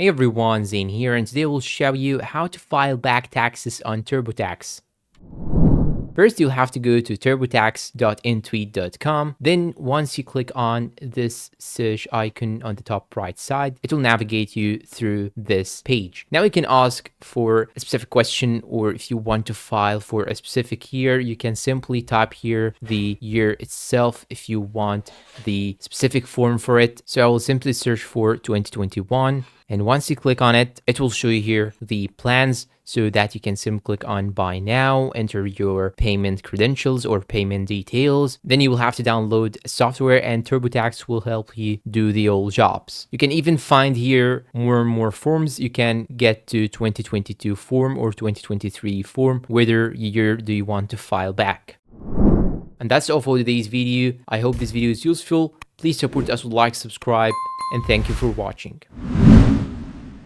Hey everyone, Zane here, and today we'll show you how to file back taxes on TurboTax. First, you'll have to go to turbotax.intweet.com. Then once you click on this search icon on the top right side, it will navigate you through this page. Now you can ask for a specific question, or if you want to file for a specific year, you can simply type here the year itself if you want the specific form for it. So I will simply search for 2021. And once you click on it, it will show you here the plans so that you can simply click on buy now, enter your payment credentials or payment details. Then you will have to download software and TurboTax will help you do the old jobs. You can even find here more and more forms. You can get to 2022 form or 2023 form, whether year do you want to file back. And that's all for today's video. I hope this video is useful. Please support us with like, subscribe, and thank you for watching.